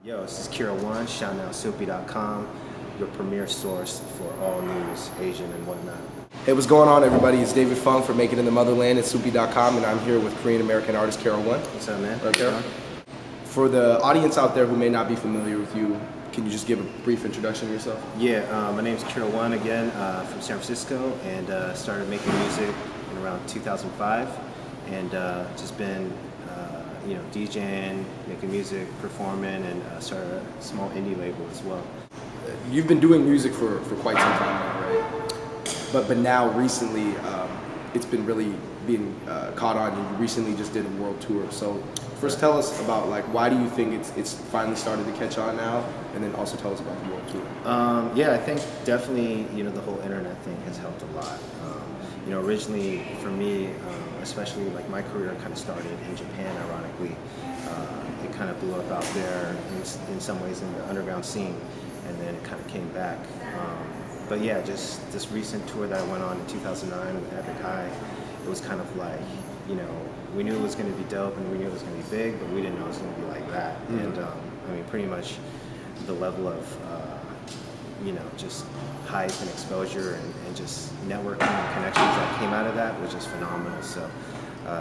Yo, this is Kero shouting out Soompi.com, your premier source for all news, Asian and whatnot. Hey, what's going on, everybody? It's David Fung from Make It in the Motherland at Soompi.com, and I'm here with Korean American artist Kero. What's up, man? Kero. For the audience out there who may not be familiar with you, can you just give a brief introduction of yourself? Yeah, my name's Kero again, from San Francisco, and started making music in around 2005, and just been DJing, making music, performing, and started a small indie label as well. You've been doing music for quite some time now, right? But now recently, it's been really being caught on. You recently just did a world tour. So first, tell us about why do you think it's finally started to catch on now, and then also tell us about the world tour. Yeah, I think definitely the whole internet thing has helped a lot. Originally for me, especially my career kind of started in Japan, ironically. It kind of blew up out there in some ways in the underground scene, and then it kind of came back. But yeah, just this recent tour that I went on in 2009 with Epik High, it was kind of like, we knew it was going to be dope and we knew it was going to be big, but we didn't know it was going to be like that. And I mean, pretty much the level of, just hype and exposure and just networking and connections that came out of that was just phenomenal. So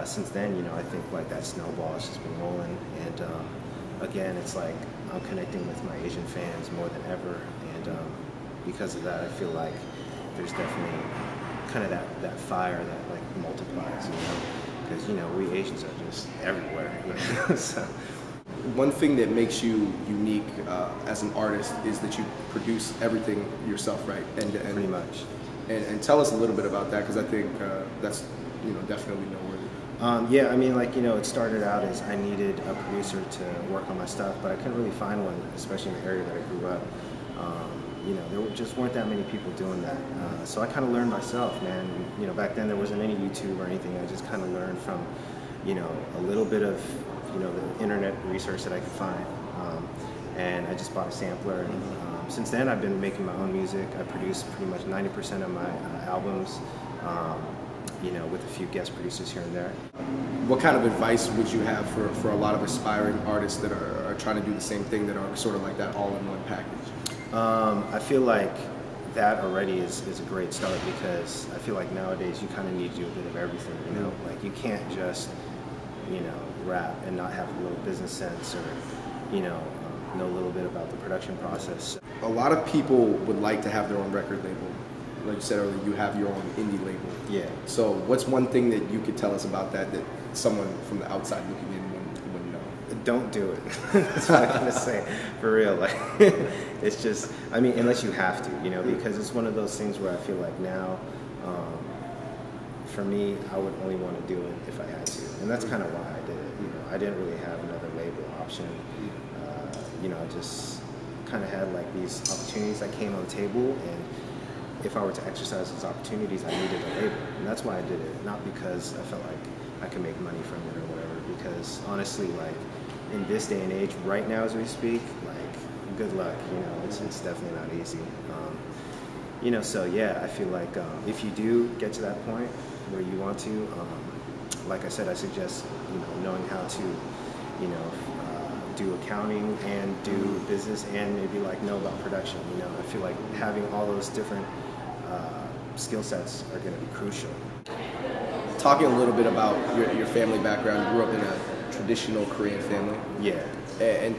since then, I think that snowball has just been rolling. And again, it's like I'm connecting with my Asian fans more than ever. And because of that, I feel like there's definitely kind of that fire that multiplies, because we Asians are just everywhere. So. One thing that makes you unique as an artist is that you produce everything yourself, right? And pretty much. And tell us a little bit about that, because I think that's definitely noteworthy. Yeah, I mean, it started out as I needed a producer to work on my stuff, but I couldn't really find one, especially in the area that I grew up. There just weren't that many people doing that. So I kind of learned myself, man. Back then there wasn't any YouTube or anything. I just kind of learned from, a little bit of, the internet research that I could find. And I just bought a sampler. And since then I've been making my own music. I produce pretty much 90% of my albums, with a few guest producers here and there. What kind of advice would you have for a lot of aspiring artists that are trying to do the same thing, that are sort of like that all-in-one package? I feel like that already is a great start, because I feel like nowadays you kind of need to do a bit of everything, you can't just, rap and not have a little business sense, or, know a little bit about the production process. A lot of people would like to have their own record label. Like you said earlier, you have your own indie label. Yeah. So what's one thing that you could tell us about that someone from the outside looking in wouldn't know? Don't do it. That's what I'm gonna say, for real. It's just, I mean, unless you have to, because it's one of those things where I feel like now, for me, I would only want to do it if I had to, and that's kind of why I did it. I didn't really have another label option. I just kind of had these opportunities that came on the table, and if I were to exercise those opportunities, I needed a label, and that's why I did it. Not because I felt like I could make money from it or whatever, because honestly, in this day and age, right now as we speak, good luck, it's definitely not easy. So yeah, I feel like if you do get to that point where you want to, like I said, I suggest, knowing how to, do accounting and do business and maybe know about production. I feel like having all those different skill sets are going to be crucial. Talking a little bit about your family background, you grew up in a traditional Korean family. Yeah. And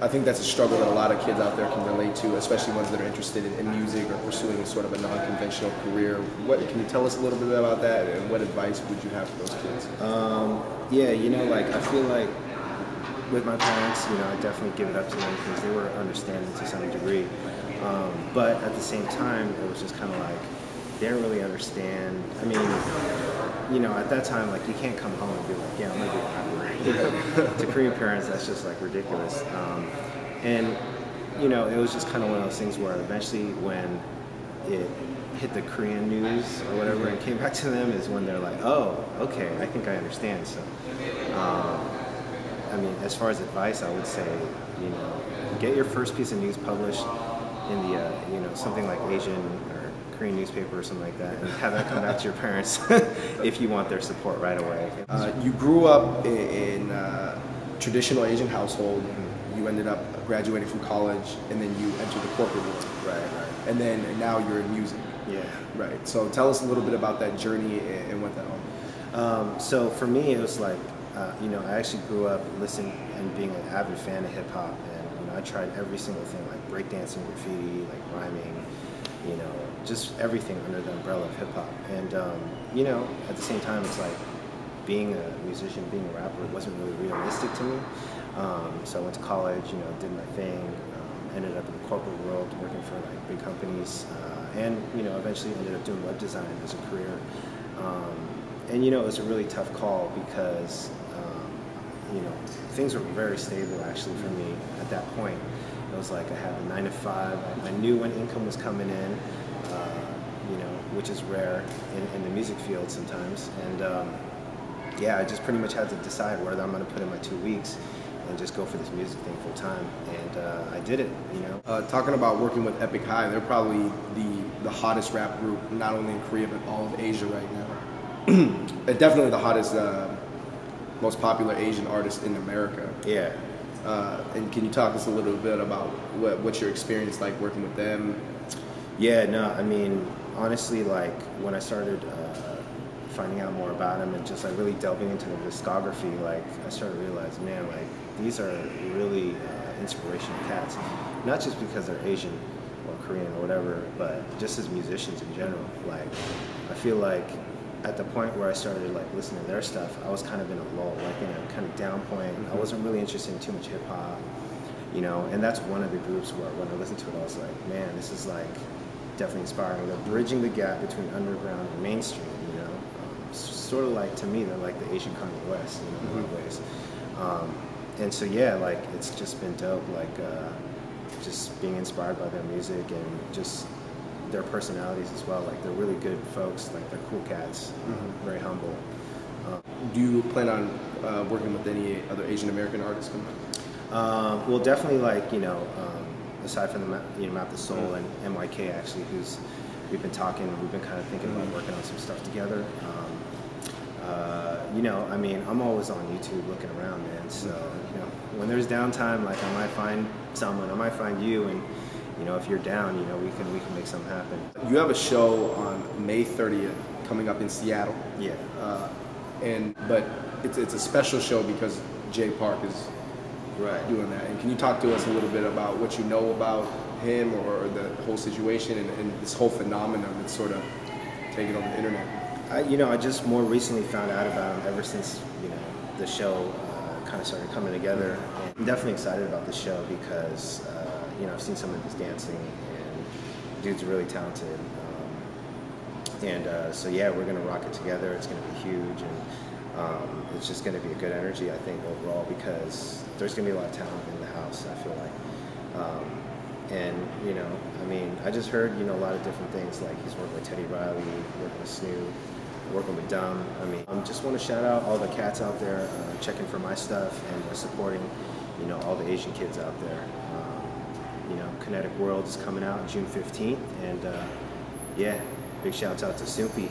I think that's a struggle that a lot of kids out there can relate to, especially ones that are interested in music or pursuing a sort of a non-conventional career. Can you tell us a little bit about that, and what advice would you have for those kids? Yeah, I feel like with my parents, I definitely give it up to them because they were understanding to some degree. But at the same time, it was just kind of they didn't really understand. I mean, at that time, you can't come home and be like, yeah, I'm gonna be a rapper. To Korean parents, that's just ridiculous. And it was just kind of one of those things where eventually, when it hit the Korean news or whatever and came back to them, is when they're like, oh, okay, I think I understand. So, I mean, as far as advice, I would say, get your first piece of news published in the, something like Asian or Korean newspaper or something like that, and have that come back to your parents if you want their support right away. You grew up in a traditional Asian household. You you ended up graduating from college, and then you entered the corporate world. Right. And now you're in music. Yeah. Right. So tell us a little bit about that journey and what that all. So for me, it was like, I actually grew up listening and being an avid fan of hip hop, and I tried every single thing, like breakdancing, graffiti, like rhyming, just everything under the umbrella of hip hop. And at the same time, it's like being a musician, being a rapper, wasn't really realistic to me. So I went to college, did my thing, ended up in the corporate world, working for like big companies, and eventually ended up doing web design as a career. And it was a really tough call because things were very stable actually for me at that point. It was like I had a 9 to 5. I knew when income was coming in, which is rare in the music field sometimes. And I just pretty much had to decide whether I'm going to put in my 2 weeks and just go for this music thing full time. And I did it, Talking about working with Epik High, they're probably the hottest rap group, not only in Korea, but all of Asia right now. Definitely the hottest, most popular Asian artist in America. Yeah. And can you talk us a little bit about what's your experience like working with them? Yeah, no, I mean, honestly, like when I started finding out more about him and just like really delving into the discography, like I started realizing, man, like these are really inspirational cats. Not just because they're Asian or Korean or whatever, but just as musicians in general. Like I feel like at the point where I started like listening to their stuff, I was kind of in a lull, like in a kind of down point. I wasn't really interested in too much hip hop, and that's one of the groups where when I listened to it, I was like, man, this is like definitely inspiring. They're bridging the gap between underground and mainstream, sort of like, to me, they're like the Asian Kanye West, in a lot of ways. And so, yeah, like it's just been dope, like just being inspired by their music and just their personalities as well. Like they're really good folks, like they're cool cats, very humble. Do you plan on working with any other Asian American artists coming up? Well, definitely, like aside from the Map the Soul and MYK actually, we've been talking, we've been kind of thinking about working on some stuff together. I mean, I'm always on YouTube looking around, man. So when there's downtime, like I might find someone, I might find you, and if you're down, we can make something happen. You have a show on May 30th coming up in Seattle. Yeah. But it's a special show because Jay Park is doing that. And can you talk to us a little bit about what you know about him or the whole situation and this whole phenomenon that's sort of taken over the internet? I just more recently found out about him ever since the show kind of started coming together. And I'm definitely excited about the show because I've seen some of his dancing, and dude's really talented. So yeah, we're gonna rock it together. It's gonna be huge, and it's just gonna be a good energy, I think, overall, because there's gonna be a lot of talent in the house, I feel like. I mean, I just heard a lot of different things, like he's working with Teddy Riley, working with Snoop, working with Dumb. I mean, I just want to shout out all the cats out there checking for my stuff and supporting all the Asian kids out there. Kinetic World is coming out June 15th, and yeah, big shouts out to Soompi.